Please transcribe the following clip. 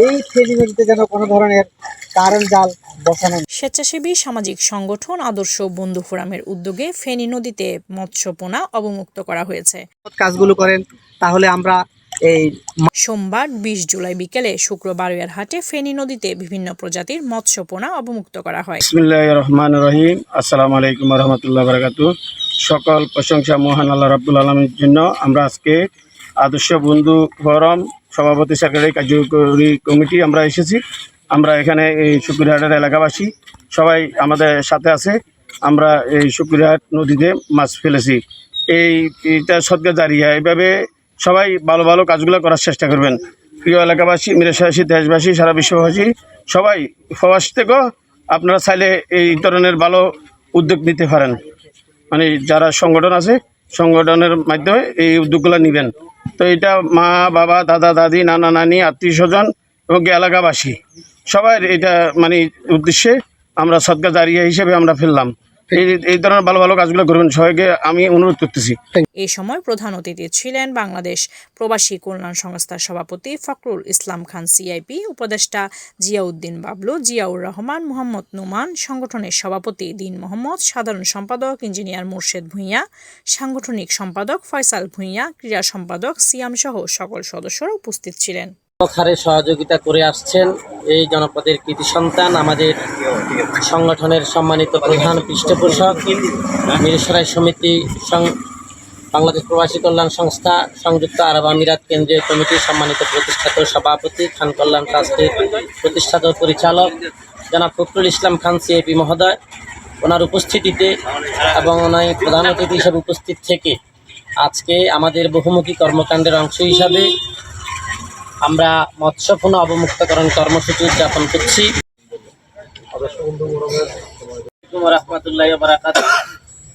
এই ফেনী নদীতে যেন কোনো ধরনের কারেন্ট জাল বসানো। স্বেচ্ছাসেবী সামাজিক সংগঠন আদর্শ বন্ধু ফোরামের উদ্যোগে ফেনী নদীতে মৎস্যপোনা অবমুক্ত করা হয়েছে। কাজগুলো করেন তাহলে আমরা এই সোমবার 20 জুলাই বিকেলে শুক্রবাড়িয়ার হাটে ফেনী নদীতে বিভিন্ন প্রজাতির মৎস্যপোনা অবমুক্ত করা হয়। বিসমিল্লাহির রহমানির রহিম। আসসালামু আলাইকুম ওয়া রাহমাতুল্লাহি ওয়া বারাকাতুহু। সকল প্রশংসা মহান আল্লাহ রাব্বুল আলামিনের জন্য। আমরা আজকে আদর্শ বন্ধু ফোরাম সভাপতি সেক্রেটারি কার্যকরী কমিটি আমরা এসেছি। আমরা এখানে এই শুকরিহাটের এলাকাবাসী সবাই আমাদের সাথে আছে। আমরা এই শুকরিহাট নদীতে মাছ ফেলেছি। এইটা সদকা জারিয়া। এইভাবে সবাই ভালো ভালো কাজগুলো করার চেষ্টা করবেন। প্রিয় এলাকাবাসী, মিরাশাসী, দেশবাসী, সারা বিশ্ববাসী সবাই প্রবাস থেকেও আপনারা চাইলে এই ধরনের ভালো উদ্যোগ নিতে পারেন। মানে যারা সংগঠন আছে সংগঠনের মাধ্যমে এই উদ্যোগগুলো নেবেন। তো এটা মা বাবা দাদা দাদি নানা নানি আত্মীয় স্বজন এবং এলাকাবাসী সবাই এটা মানে উদ্দেশ্যে আমরা সদকা জারিয়া হিসেবে আমরা ফেললাম। এই ধরনের ভালো ভালো কাজগুলো করবেন, সবাইকে আমি অনুরোধ করতেছি। এই সময় প্রধান অতিথি ছিলেন বাংলাদেশ প্রবাসী কল্যাণ সংস্থার সভাপতি ফখরুল ইসলাম খান সিআইপি, উপদেষ্টা জিয়াউদ্দিন বাবলু, জিয়াউর রহমান, মোহাম্মদ নোমান, সংগঠনের সভাপতি দীন মোহাম্মদ, সাধারণ সম্পাদক ইঞ্জিনিয়ার মোর্শেদ ভূঁইয়া, সাংগঠনিক সম্পাদক ফয়সাল ভূঁইয়া, ক্রীড়া সম্পাদক সিয়াম সহ সকল সদস্যরা উপস্থিত ছিলেন। হারে সহযোগিতা করে আসছেন এই জনপদের কৃতি সন্তান আমাদের সংগঠনের সম্মানিত প্রধান পৃষ্ঠপোষক মিরসরাই সমিতি, বাংলাদেশ প্রবাসী কল্যাণ সংস্থা, সংযুক্ত আরব আমিরাত কেন্দ্রীয় কমিটির সম্মানিত প্রতিষ্ঠাতা সভাপতি, খান কল্যাণ ট্রাস্টের প্রতিষ্ঠাতা পরিচালক জনাব ফখরুল ইসলাম খান সিআইপি মহোদয়, ওনার উপস্থিতিতে এবং ওনার প্রধান অতিথি হিসেবে উপস্থিত থেকে আজকে আমাদের বহুমুখী কর্মকাণ্ডের অংশ হিসাবে আমরা মৎস্যপোনা অবমুক্তকরণ কর্মসূচি উদযাপন করছি। রাহমাতুল্লাহি ওয়া বারাকাতুহু।